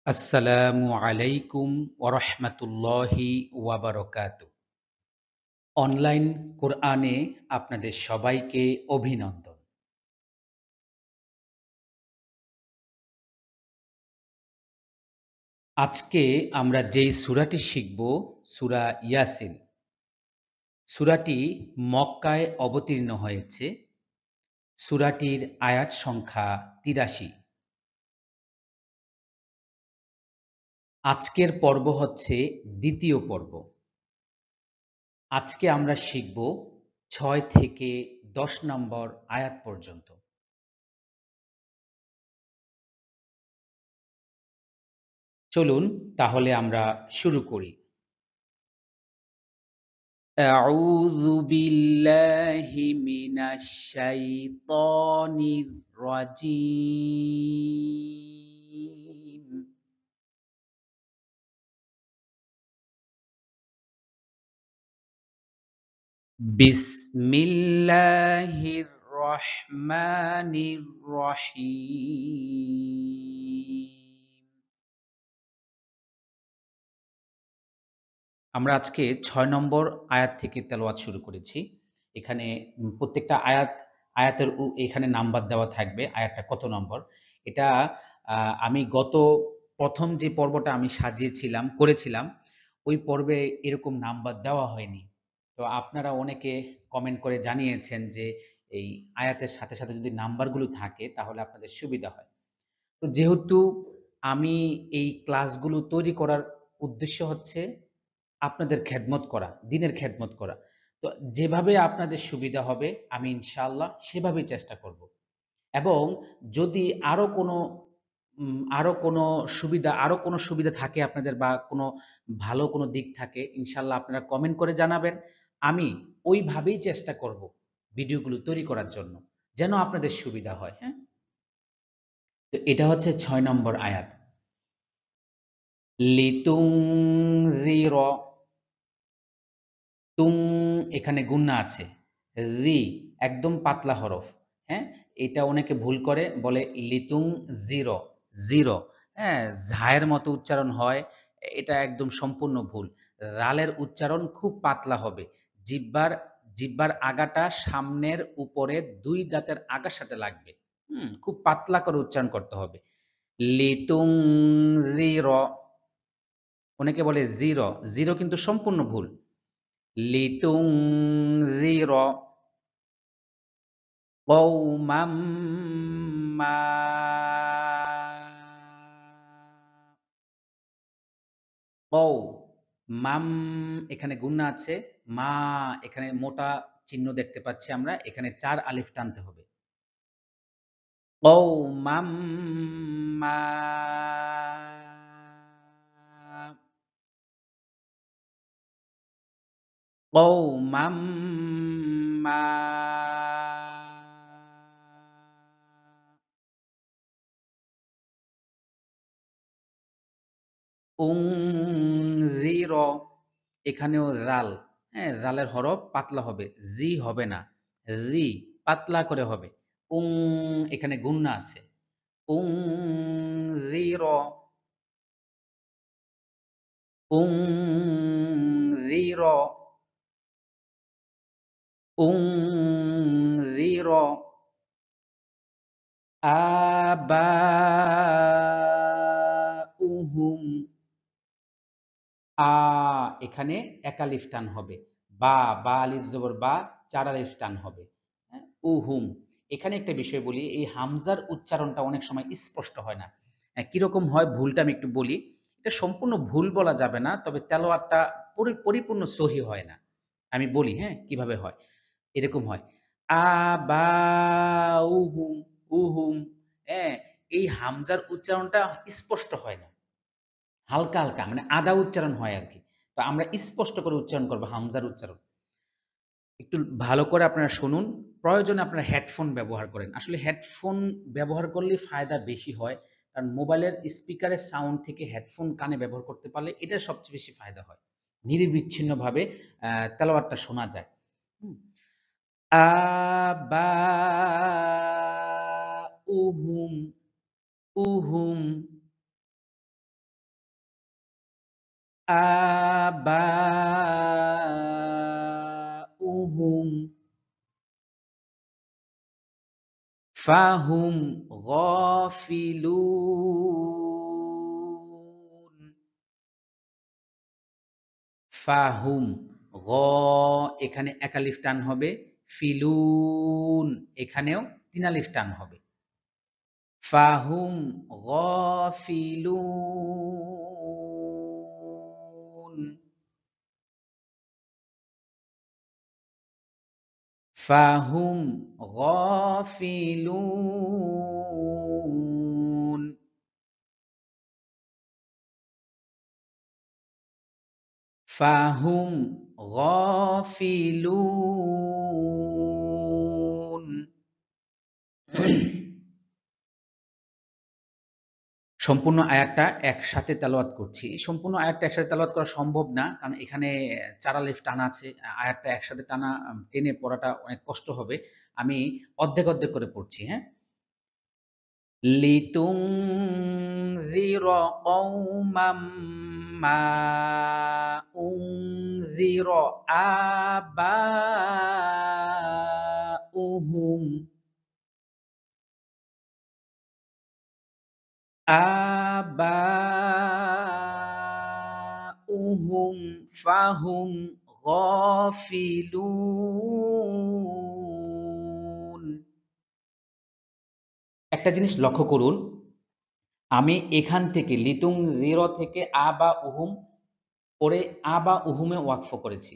আসসালামু আলাইকুম ওরহমতুল্লাহি ওয়াবারকাতু। অনলাইন কোরআনে আপনাদের সবাইকে অভিনন্দন। আজকে আমরা যেই সূরাটি শিখব, সূরা ইয়াসিন। সূরাটি মক্কায় অবতীর্ণ হয়েছে। সূরাটির আয়াত সংখ্যা ৮৩। আজকের পর্ব হচ্ছে দ্বিতীয় পর্ব। আজকে আমরা শিখব ৬ থেকে ১০ নম্বর আয়াত পর্যন্ত। চলুন তাহলে আমরা শুরু করি। أعوذ بالله من الشيطان الرجيم. بسم الله الرحمن الرحيم. আমরা আজকে ৬ নম্বর আয়াত থেকে তেলাওয়াত শুরু করেছি। এখানে প্রত্যেকটা আয়াতের এখানে নাম্বার দেওয়া থাকবে, আয়াতটা কত নম্বর। এটা আমি গত ১ম যে পর্বটা আমি করেছিলাম, ওই পর্বে এরকম নাম্বার দেওয়া হয়নি। তো আপনারা অনেকে কমেন্ট করে জানিয়েছেন যে এই আয়াতের সাথে, সাথে যদি নাম্বারগুলো থাকে তাহলে আপনাদের সুবিধা হয়। তো যেহেতু আমি এই ক্লাসগুলো তৈরি করার উদ্দেশ্য হচ্ছে আপনাদের খেদমত করা, দ্বীনের খেদমত করা। তো যেভাবে আপনাদের সুবিধা হবে আমি ইনশাআল্লাহ সেভাবেই চেষ্টা করব। এবং যদি আরো কোনো সুবিধা থাকে আপনাদের, বা কোনো ভালো কোনো দিক থাকে, ইনশাআল্লাহ আপনারা কমেন্ট করে জানাবেন। আমি ওইভাবেই চেষ্টা করব ভিডিওগুলো তৈরি করার জন্য, যেন আপনাদের সুবিধা হয়, হ্যাঁ? তো এটা হচ্ছে ৬ নম্বর আয়াত। লিতুনযির, তুং এখানে গুন্না আছে। রি একদম পাতলা হরফ। হ্যাঁ? এটা অনেকে ভুল করে, বলে লিতুং জিরো, জিরো। হ্যাঁ? ঝায়ের মতো উচ্চারণ হয়। এটা একদম সম্পূর্ণ ভুল। রালের উচ্চারণ খুব পাতলা হবে। জিহ্বার জিহ্বার আগাটা সামনের উপরে ২ দাঁতের আগার সাথে লাগবে। খুব পাতলা করে উচ্চারণ করতে হবে। লিতুং জির, অনেকে বলে জিরো, জিরো কিন্তু সম্পূর্ণ ভুল। লিতুনযির কওমান মা, কও মাম এখানে গুন্না আছে, মা এখানে মোটা চিহ্ন দেখতে পাচ্ছি আমরা, এখানে ৪ আলিফ টানতে হবে। কওমাম মা, কওমাম মা। উনযির, এখানেও রাল, হ্যাঁ? রালের হরফ পাতলা হবে, জি হবে না। রি পাতলা করে হবে। উং এখানে গুন্না আছে। উনযির, উনযির, উনযির আবাউহুম। আ এখানে এক আলিফ টান হবে। বা, বা আলিফ জবর বা, ৪ আলিফ টান হবে। হ্যাঁ? উহুম। এখানে একটা বিষয় বলি, এই হামজার উচ্চারণটা অনেক সময় স্পষ্ট হয় না। কিরকম হয় ভুলটা আমি একটু বলি। এটা সম্পূর্ণ ভুল বলা যাবে না, তবে তেলাওয়াতটা পরিপূর্ণ সহি হয় না। আমি বলি, হ্যাঁ? কিভাবে হয়। এরকম হয়। আবাউহুম, উহুম, হ্যাঁ? এই হামজার উচ্চারণটা স্পষ্ট হয় না। হালকা, হালকা মানে আধা উচ্চারণ হয় আরকি। তো আমরা স্পষ্ট করে উচ্চারণ করব হামজার উচ্চারণ। একটু ভালো করে আপনারা শুনুন। প্রয়োজনে আপনারা হেডফোন ব্যবহার করেন। আসলে হেডফোন ব্যবহার করলে ফায়দা বেশি হয়। কারণ মোবাইলের স্পিকারের সাউন্ড থেকে হেডফোন কানে ব্যবহার করতে পারলে এটার সবচেয়ে বেশি ফায়দা হয়। নিরবিচ্ছিন্নভাবে তেলাওয়াতটা শোনা যায়। হুম? আবাউহুম, উহুম, আবাউহুম ফাহুম গাফিলুন। ফাহুম গ এখানে এক আলিফ টান হবে, ফিলুন এখানেও তিন আলিফ টান হবে। ফাহুম গাফিলুন। ফাহুম গাফিলুন। ফাহুম গাফিলুন। সম্পূর্ণ আয়াতটা একসাথে তেলাওয়াত করছি। সম্পূর্ণ আয়াতটা একসাথে তেলাওয়াত করা সম্ভব না, কারণ এখানে ৪ আলিফ টানা আছে। আয়াতটা একসাথে টানা টেনে পড়াটা অনেক কষ্ট হবে। আমি অর্ধেক, অর্ধেক করে পড়ছি, হ্যাঁ? লিতুনযিরা কওমাম মা উনযিরা আবাউহুম আবাউহুম ফাহুম গাফিলুন। একটা জিনিস লক্ষ্য করুন, আমি এখান থেকে লিতুং জিরো থেকে বা উহুম পরে বা উহুমে ওয়াকফ করেছি।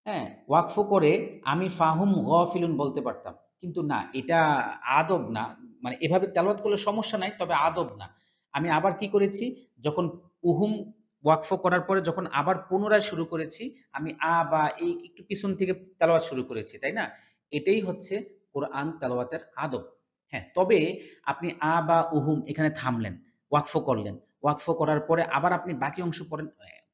হ্যাঁ? ওয়াকফ করে আমি ফাহুম গফিলুন বলতে পারতাম। কিন্তু না, এটা আদব না। মানে এভাবে তেলাওয়াত করলে সমস্যা নাই, তবে আদব না। আমি আবার কি করেছি, যখন উহুম ওয়াকফ করার পরে যখন আবার পুনরায় শুরু করেছি, আমি বা এই একটু পিছন থেকে তেলাওয়াত শুরু করেছি, তাই না? এটাই হচ্ছে কোরআন তেলাওয়াতের আদব। হ্যাঁ, তবে আপনি বা উহুম এখানে থামলেন, ওয়াকফ করলেন। ওয়াকফ করার পরে আবার আপনি বাকি অংশ পড়েন,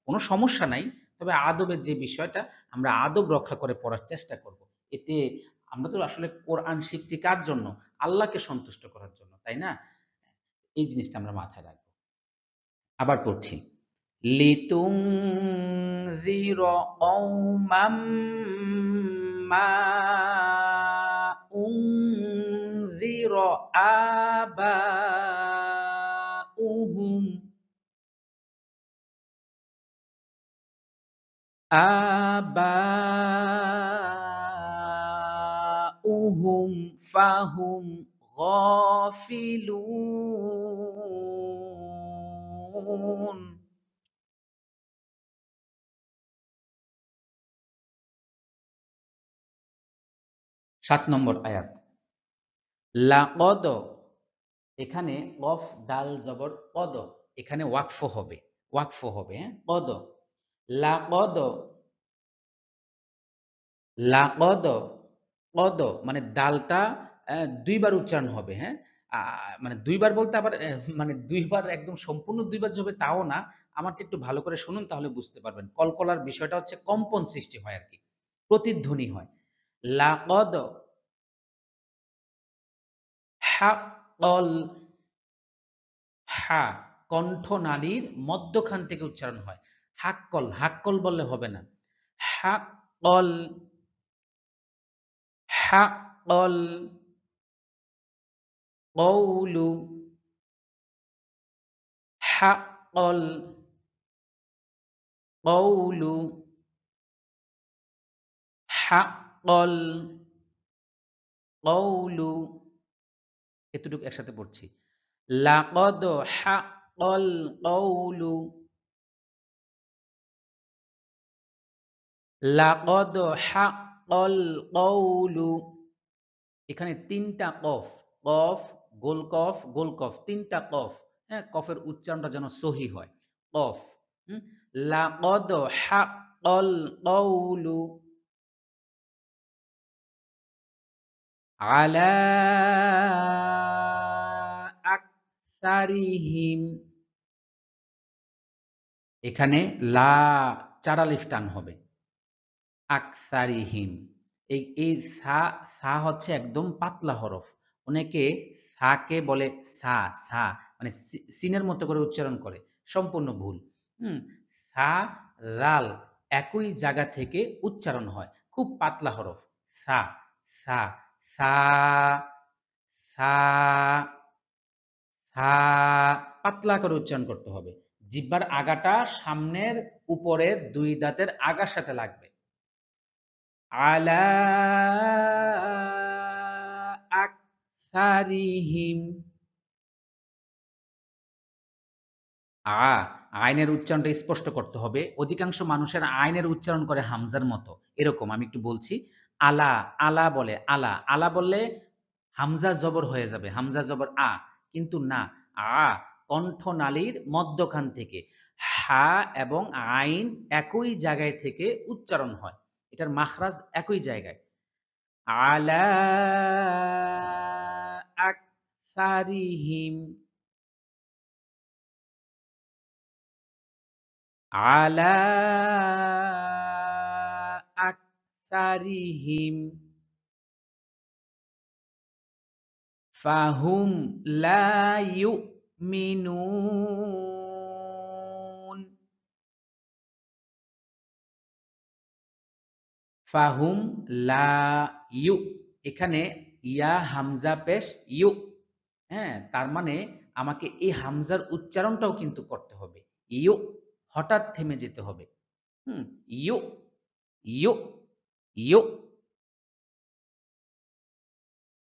কোনো সমস্যা নাই। তবে আদবের যে বিষয়টা, আমরা আদব রক্ষা করে পড়ার চেষ্টা করব। এতে আমরা তো আসলে কোরআন শিখছি কার জন্য? আল্লাহকে সন্তুষ্ট করার জন্য, তাই না? এই জিনিসটা আমরা মাথায় রাখবো। আবার পড়ছি। লিতুনযিরা কওমাম মা উনযিরা আবাউহুম আবাউহুম ফাহুম গাফিলুন। ৭ নম্বর আয়াত। লাকদ, এখানে কফ দাল জবর কদ, এখানে ওয়াকফ হবে। ওয়াকফ হবে, হ্যাঁ? কদ। লাকদ, লাকদ, কদ মানে দালটা ২ বার উচ্চারণ হবে, হ্যাঁ? আ মানে ২ বার বলতে আবার মানে ২ বার একদম সম্পূর্ণ ২ বার যে হবে তাও না। আমারটা একটু ভালো করে শুনুন, তাহলে বুঝতে পারবেন। কলকলার বিষয়টা হচ্ছে কম্পন সৃষ্টি হয় আরকি। প্রতিধ্বনি হয়। লাকদ হাক্কল, হা কণ্ঠনালীর মধ্যখান থেকে উচ্চারণ হয়। হাক্কল, হাক্কল বললে হবে না। হাক্কল, হাক্কল কওলু, হাক্কল কওলু, হাক্কল কওলু। এতটুকু একসাথে পড়ছি। লাকদ হাক্কল কওলু, লাকদ হাক্কল কওলু। এখানে ৩ টা কফ, কফ, গোল কফ ৩ টা কফ। হ্যাঁ? কফের উচ্চারণটা যেন সহি হয়। কফ। হুম? লাকদ হাক্কল কওলু আলা আকসারিহিম। এখানে লা ৪ আলিফ টান হবে। আকসারিহিম। এই সা হচ্ছে একদম পাতলা হরফ। অনেকে সাকে বলে সা, সা মানে সিনের মতো করে উচ্চারণ করে। সম্পূর্ণ ভুল। হুম? সা রাল একই জায়গা থেকে উচ্চারণ হয়, খুব পাতলা হরফ। সা সা সা সা সা, পাতলা করে উচ্চারণ করতে হবে। জিহ্বার আগাটা সামনের উপরের দুই দাঁতের আগার সাথে লাগবে। আলা আকসারিহিম, আ আইনের উচ্চারণটা স্পষ্ট করতে হবে। অধিকাংশ মানুষের আইনের উচ্চারণ করে হামজার মতো। এরকম আমি একটু বলছি। আলা, আলা বলে আলা। আলা বললে হামজা জবর হয়ে যাবে। হামজা জবর আ। কিন্তু না, আ কণ্ঠনালীর মধ্যখান থেকে হা এবং আইন একই জায়গায় থেকে উচ্চারণ হয়। এটার মাখরাজ একই জায়গায়। আলা আকসারিহিম, আলা আকসারিহিম ফাহুম লা ইউমিনুন। ফাহুম লা ইউ, এখানে ইয়া হামজা পেশ ইউ। হ্যাঁ, তার মানে আমাকে এই হামজার উচ্চারণটাও কিন্তু করতে হবে। ইউ, হঠাৎ থেমে যেতে হবে। You you you.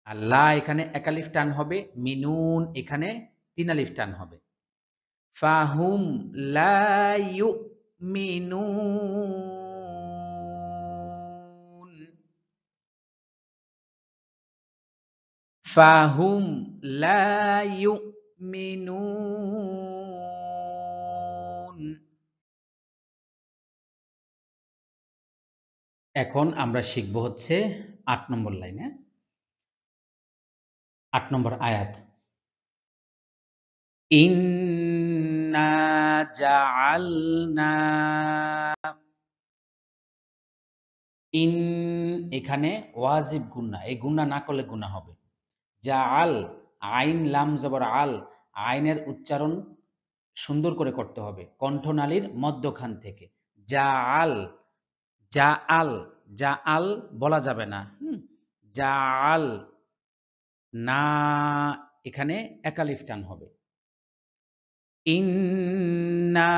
আল্লাহ এখানে একালিফ টান হবে, মিনুন এখানে তিন আলিফ টান হবে। ফাহুম লা ইউমিনুন, ফাহুম লা ইউমিনুন। এখন আমরা শিখব হচ্ছে ৮ নম্বর লাইনে, ৮ নম্বর আয়াত। ইন্না জাআলনা, ইন এখানে ওয়াজিব গুন্না, এই গুন্না না করলে গুনাহ হবে। জাআল, আইন লাম জবর আল, আইনের উচ্চারণ সুন্দর করে করতে হবে কণ্ঠনালীর মধ্যখান থেকে। জাআল, জাআল, জাআল বলা যাবে না। জাআল না, এখানে একালিফ টান হবে। ইন্না,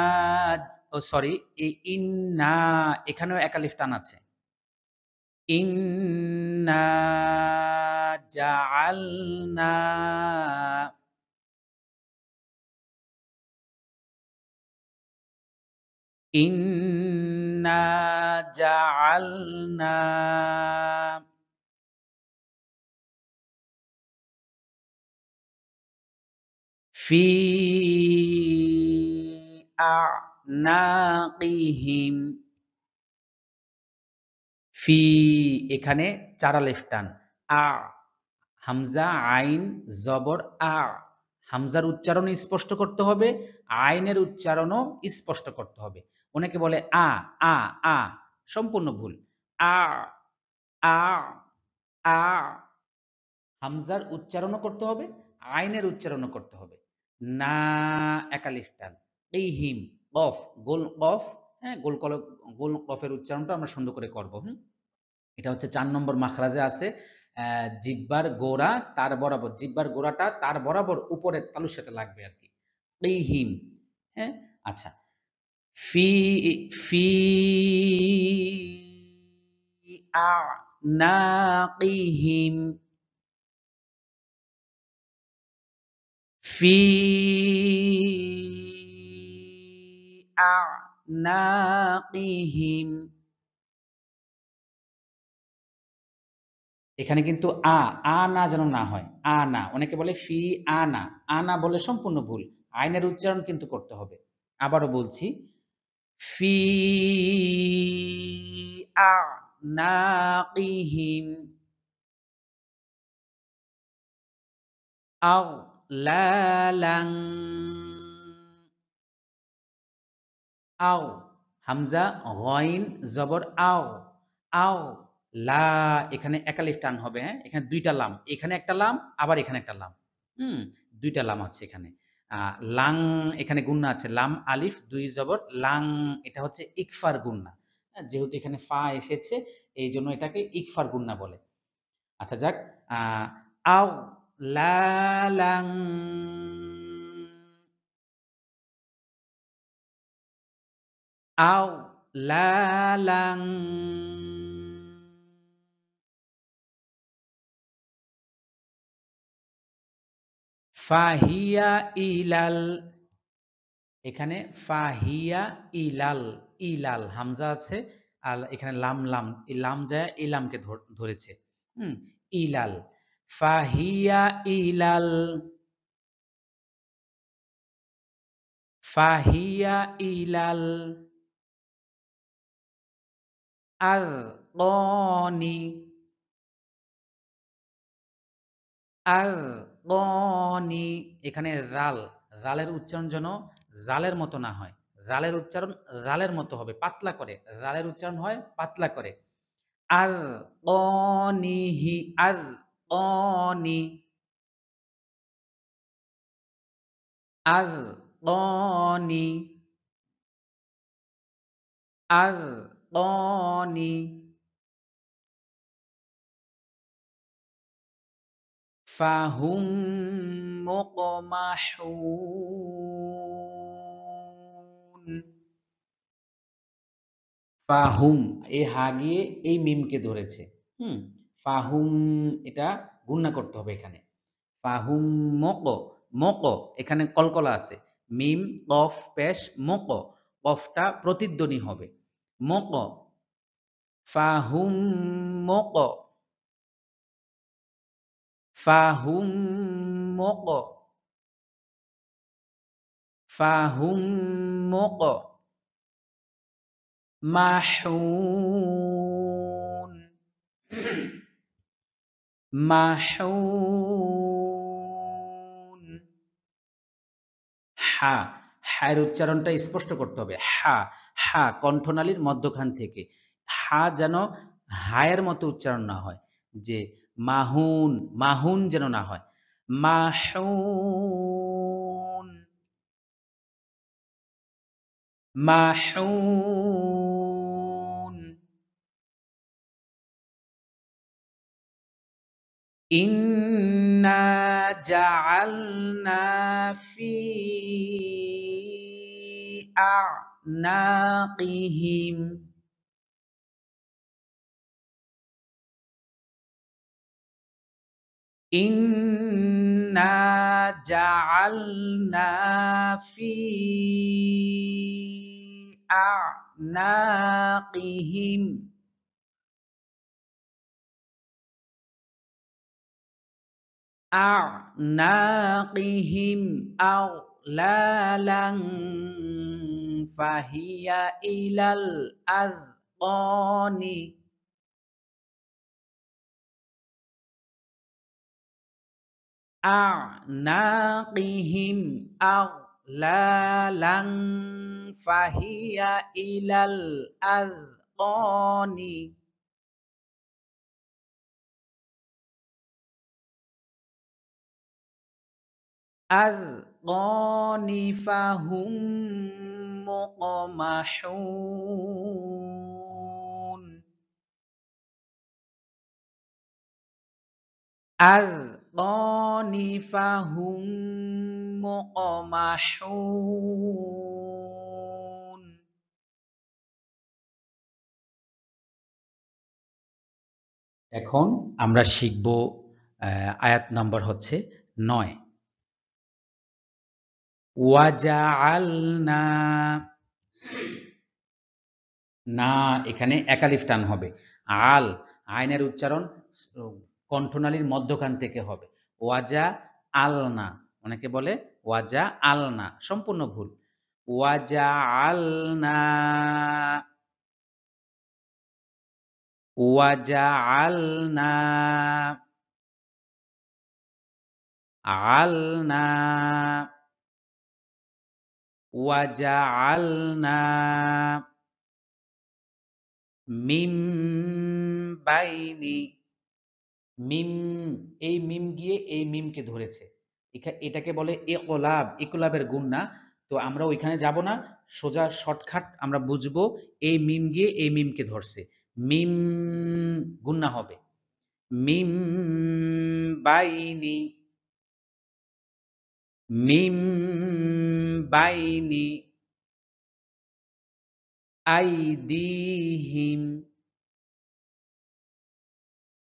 ও সরি, এই ইন্না এখানেও একালিফ টান আছে। ইন্না জাআলনা, ইন্না জাআলনা ফি আ'নাকিহিম, ফি এখানে চার আলিফ টান। আ হামজা আইন জবর আ, হামজার উচ্চারণ স্পষ্ট করতে হবে, আইনের উচ্চারণও স্পষ্ট করতে হবে। অনেকে বলে আ আ আ, সম্পূর্ণ ভুল। আ আ আ, হামজার উচ্চারণও করতে হবে, আইনের উচ্চারণও করতে হবে। না একালিফ টান। এই হিম কফ, গোল কফ, হ্যাঁ গোল কলক, গোল কফের উচ্চারণটা আমরা সুন্দর করে করব। এটা হচ্ছে ৪ নম্বর মাখরাজে আছে। জিহ্বার গোড়া তার বরাবর, জিহ্বার গোড়াটা তার বরাবর উপরের তালুর সাথে লাগবে আর কি। হিম, হ্যাঁ, আচ্ছা। ফি ফি আ'নাকিহিম, ফি আ'নাকিহিম, এখানে কিন্তু আ না যেন না হয়। আ না, অনেকে বলে ফি আনা, আনা বলে সম্পূর্ণ ভুল। আইনের উচ্চারণ কিন্তু করতে হবে। আবারও বলছি, ফি আ'নাকিহিম আগলালান, আও হামজা গইন জবর আও, আও লা এখানে একালিফ টান হবে। হ্যাঁ, এখানে দুইটা লাম, এখানে একটা লাম, আবার এখানে একটা লাম। হুম, দুইটা লাম আছে এখানে। লাং এখানে গুন্না আছে, লাম আলিফ দুই জবর লাং, এটা হচ্ছে ইকফার গুন্না। যেহেতু এখানে ফা এসেছে এই জন্য এটাকে ইকফার গুন্না বলে। আচ্ছা যাক, আও লালাং, আও লালাং, ফাহিয়া ইলাল, এখানে ফাহিয়া ইলাল, ইলাল হামজা আছে আর এখানে লাম লাম, এই লাম যায় ইলামকে ধরেছে। ইলাল, ফাহিয়া ইলাল, ফাহিয়া ইলাল আর গনি, আর গনি, এখানে রাল, রালের উচ্চারণ যেন জালের মতো না হয়, রালের উচ্চারণ রালের মতো হবে, পাতলা করে, রালের উচ্চারণ হয় পাতলা করে। আর গনিহি, আর গনি, আর গনি, আর গনি, ফাহুম মুকমাহুন, ফাহুম, এই হা গিয়ে এই মিমকে ধরেছে। হুম, ফাহুম, এটা গুণনা করতে হবে এখানে। ফাহুম মক, মক, এখানে কলকলা আছে, মিম কফ পেশ মক, কফটা প্রতিধ্বনি হবে, মক, ফাহুম মক, ফাহুম মক, ফাহুম মক মাহুন, মাহুন, হা, হায়ের উচ্চারণটা স্পষ্ট করতে হবে, হা, হা কণ্ঠনালীর মধ্যখান থেকে, হা যেন হায়ের মতো উচ্চারণ না হয়, যে মাহুন, মাহুন যেন না হয়, মাহুন, মাহুন, ইন্না জাআলনা ফি আ'নাকিহিম, ইন্না জাআলনা ফি আ'নাকিহিম, আ'নাকিহিম আগলালান ফাহিয়া ইলাল আযকানি, আ'নাকিহিম আগলালান ফাহিয়া ইলাল আযকানি, আযকানি ফাহুম মুকমাহুন, আযকানি ফাহুম মুকমাহুন। এখন আমরা শিখব আয়াত নাম্বার হচ্ছে ৯। ওয়াজাআলনা, না এখানে একালিফ টান হবে। আল, আইনের উচ্চারণ কণ্ঠনালীর মধ্যখান থেকে হবে। ওয়াজা আলনা, অনেকে বলে ওয়াজা আলনা, সম্পূর্ণ ভুল। ওয়াজা আলনা, ওয়াজা আলনা, আলনা, ওয়াজা আলনা মিম বাইনি, মিম, এই মিম গিয়ে এই মিমকে ধরেছে, এটাকে বলে ইকলাব, ইকলাবের গুণনা। তো আমরা ওইখানে যাব না, সোজা শর্টকাট আমরা বুঝবো, এই মিম গিয়ে এই মিমকে ধরছে, মিম গুণনা হবে, মিম বাইনি, মিম বাইনি আইদিহিম,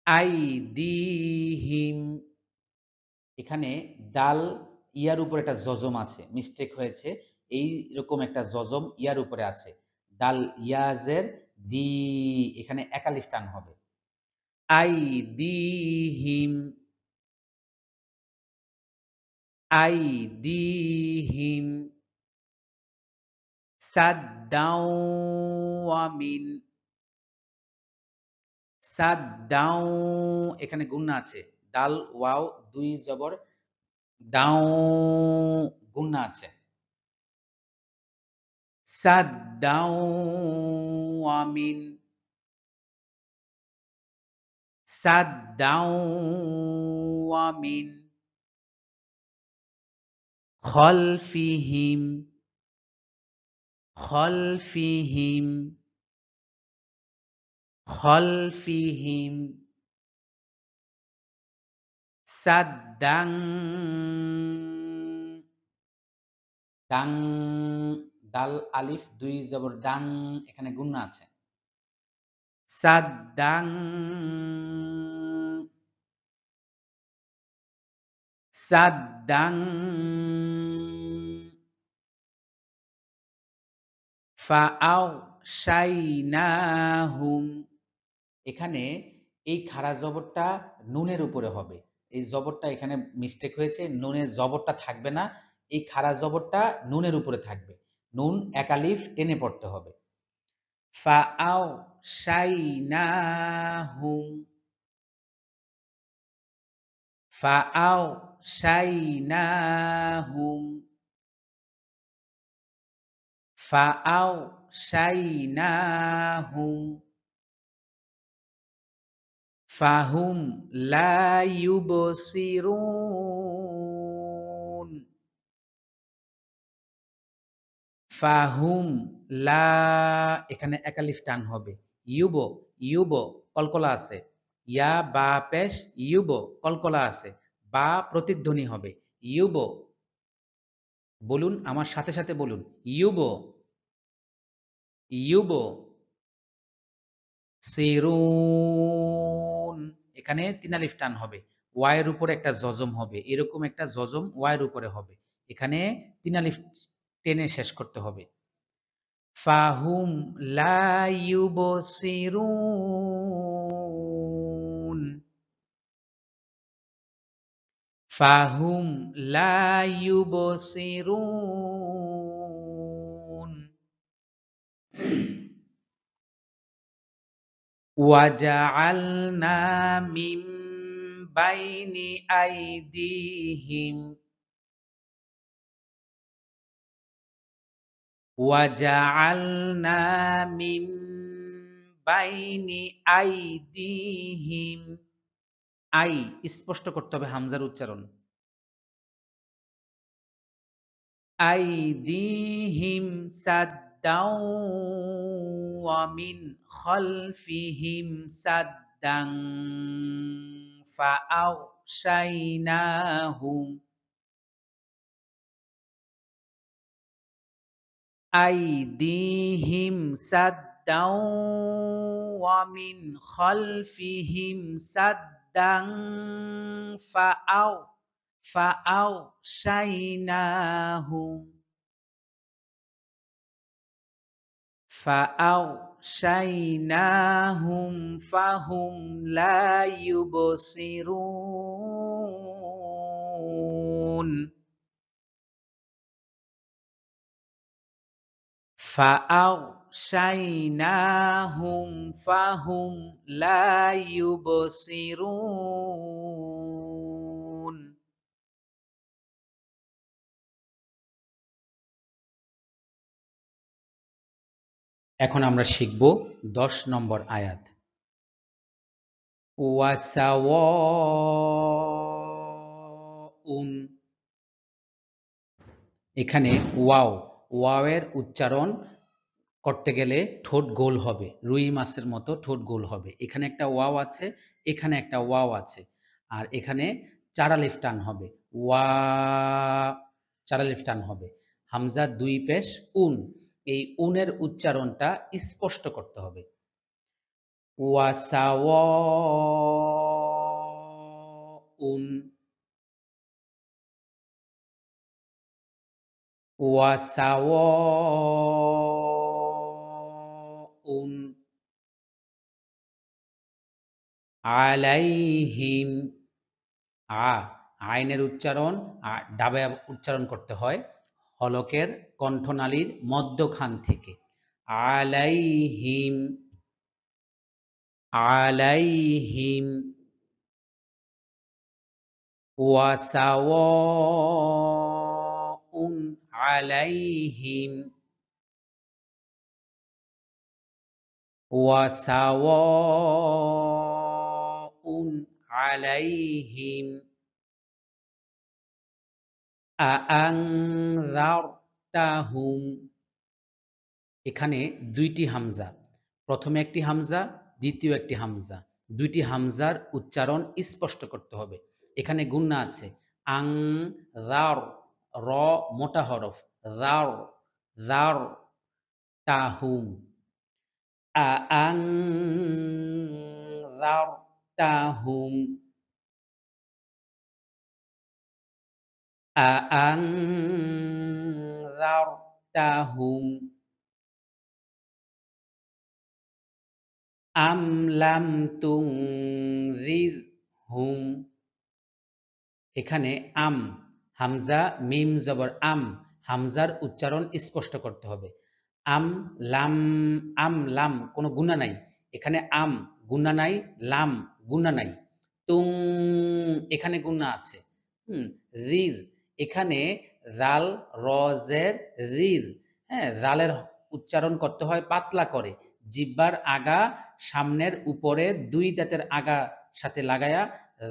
আইদিহিম। এখানে দাল ইয়ার উপর একটা জজম আছে, মিস্টেক হয়েছে, এইরকম একটা জজম ইয়ার উপরে আছে, দাল ইয়াজের দি, এখানে একালিফ টান হবে, আইদিহিম, আইদিহিম সাদ্দাও ওয়ামিন, সাদ্দাও, এখানে গুণনা আছে, দাল ওয়াও দুই জবর, দাও গুণনা আছে, সাদ্দাও ওয়ামিন, সাদ্দাও ওয়ামিন খলফিহিম, খলফিহিম, খলফিহিম সাদ্দাং, দাং, দাল আলিফ দুই জবর দাং, এখানে গুণনা আছে, সাদ্দাং, সাদ্দাং ফাআওশাইনাহুম। এখানে এই খাড়া জবরটা নুনের উপরে হবে, এই জবরটা এখানে মিস্টেক হয়েছে, নুনের জবরটা থাকবে না, এই খাড়া জবরটা নুনের উপরে থাকবে, নুন একালিফ টেনে পড়তে হবে, ফাআওশাইনাহুম, ফাআওশাইনাহুম, ফাআওশাইনাহুম ফাহুম লা ইউবসিরুন, ফাহুম লা, এখানে একালিফ টান হবে, ইউবো, ইউবো কলকলা আছে, ইয়া বা পেশ, ইউবো কলকলা আছে, বা প্রতিধ্বনি হবে, ইউবো, বলুন আমার সাথে সাথে বলুন, ইউবো, ইউবো সিরুন, এখানে তিন আলিফ টান হবে, ওয়াইয়ের উপরে একটা জজম হবে, এরকম একটা জজম ওয়াইয়ের উপরে হবে, এখানে তিন আলিফ টেনে শেষ করতে হবে, ফাহুম লা ইউবসিরুন, ফাহুম লা ইউবসিরুন ওয়াজআলনা মিন বাইনি আইদিহিম, ওয়াজআলনা মিন বাইনি আইদিহিম, আই স্পষ্ট করতে হবে হামজার উচ্চারণ, আইদিহিম সাদ্দাও ওয়া মিন খালফিহিম সাদ্দাং ফাআওশাইনাহুম, আইদিহিম সাদ্দাও ওয়া মিন খালফিহিম সাদ্দাং ফাআওশাইনাহুম, ফাআওশাইনাহুম ফাহুম লা ইউবসিরুন, ফাআওশাইনাহুম ফাহুম লা ইউবসিরুন। এখন আমরা শিখব 10 নম্বর আয়াত। ওয়াসাওয়াউন, এখানে ওয়াও, ওয়াওয়ের উচ্চারণ করতে গেলে ঠোঁট গোল হবে, রুই মাছের মতো ঠোঁট গোল হবে। এখানে একটা ওয়াও আছে, এখানে একটা ওয়াও আছে, আর এখানে 4 আলিফ টান হবে, ওয়া 4 আলিফ টান হবে। হামজা 2 পেশ উন, এই উনের উচ্চারণটা স্পষ্ট করতে হবে। ওয়াসাওয়া উন, ওয়াসাওয়া উন আলাইহিম, আইনের উচ্চারণ ডাবে উচ্চারণ করতে হয় হলকের কণ্ঠনালীর মধ্যখান থেকে। আলাইহিম, আলাইহিম ওয়াসাওয়াউন আলাইহিম, ওয়াসাওয়াউন আলাইহিম আআনযারতাহুম। এখানে দুইটি হামজা, প্রথমে একটি হামজা, দ্বিতীয় একটি হামজা, দুইটি হামজার উচ্চারণ স্পষ্ট করতে হবে। এখানে গুন্না আছে, আং রার, র মোটা হরফ, রার রার তাহুম, আং রার তাহুম, আং রার তাহুম, আম লাম তুনযিরহুম। এখানে আম, হামজা মিম জবর আম, হামজার উচ্চারণ স্পষ্ট করতে হবে। আম লাম, আম লাম কোনো গুণা নাই, এখানে আম গুণা নাই, লাম গুণা নাই। তুং, এখানে গুণা আছে। রির, এখানে রাল রজের রির, হ্যাঁ, রালের উচ্চারণ করতে হয় পাতলা করে, জিহ্বার আগা সামনের উপরে দুই দাঁতের আগা সাথে লাগায়া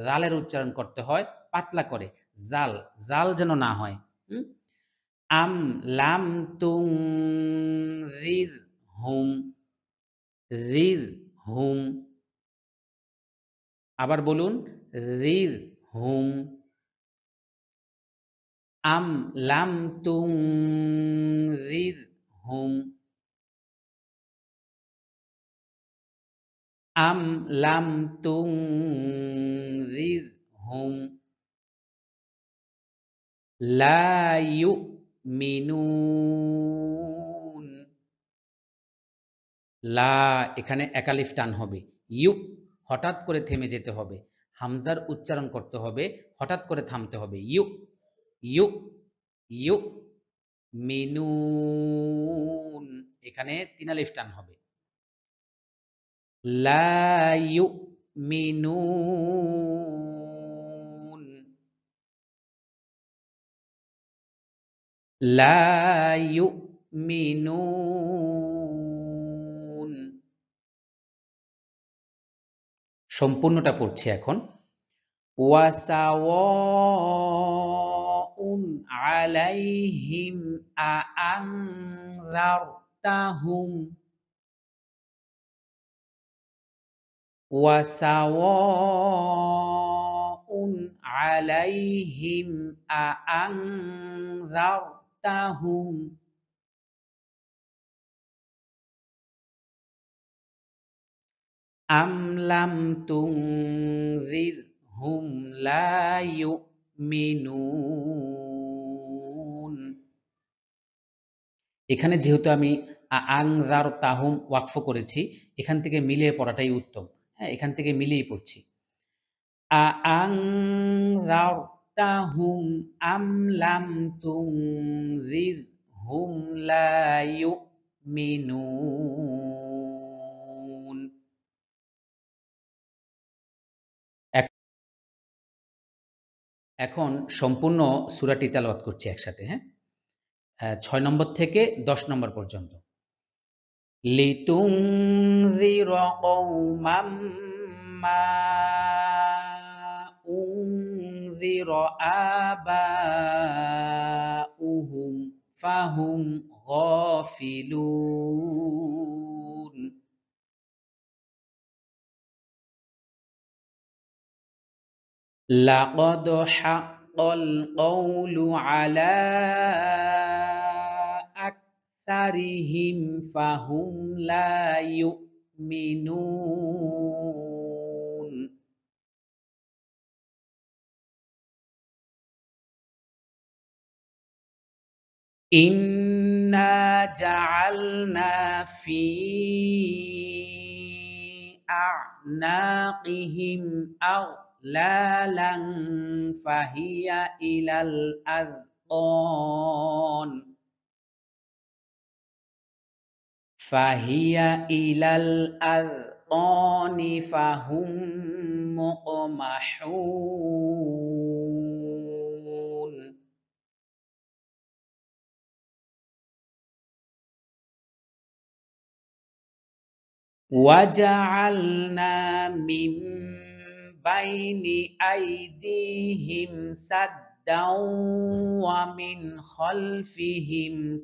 রালের উচ্চারণ করতে হয় পাতলা করে, জাল, জাল যেন না হয়। আম লাম তুং রির হুম, রির হুম, আবার বলুন, রির হুম। আম লাম তুং রির হুম, আম লাম তুং রির হুম লা ইউমিনুন। লা, এখানে একালিফ টান হবে, ইউ হঠাৎ করে থেমে যেতে হবে, হামজার উচ্চারণ করতে হবে, হঠাৎ করে থামতে হবে, ইউ ইউ ইউ মিনুন, এখানে 3 আলিফ টান হবে। লা ইউমিনুন, লা ইউমিনুন। সম্পূর্ণটা পড়ছি এখন। ওয়াসাওয়াউন আলাইহিম আআনযারতাহুম, ওয়াসাওয়াউন আলাইহিম আআনযারতাহুম আম লাম তুনযিরহুম লা ইউমিনুন। এখানে যেহেতু আমি আআনযারতাহুম ওয়াকফ করেছি, এখান থেকে মিলিয়ে পড়াটাই উত্তম। হ্যাঁ, এখান থেকে মিলিয়ে পড়ছি। আআনযারতাহুম আম লাম তুনযিরহুম লা ইউমিনুন। এখন সম্পূর্ণ সূরাটি তেলাওয়াত করছি একসাথে, হ্যাঁ? ৬ নম্বর থেকে ১০ নম্বর পর্যন্ত। লিতুনযিরা কওমান মা উনযিরা আবাউহুম فهم غافلون. لقد حق القول على أكثرهم فهم لا يؤمنون. إنا جعلنا في أعناقهم أغلالا فهي إلى الأذقان فهم مقمحون. وجعلنا من بين أيديهم سدا ومن خلفهم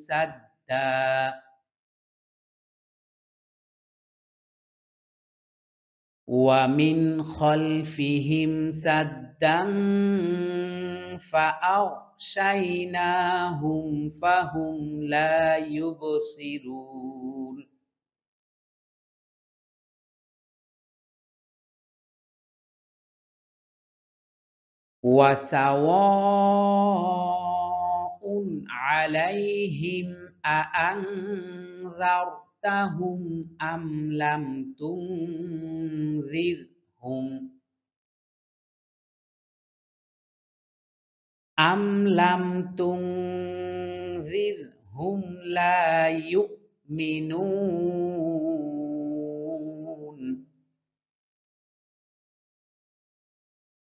سدا فأغشيناهم فهم لا يبصرون. وسواء عليهم أأنذرتهم أم لم تنذرهم لا يؤمنون.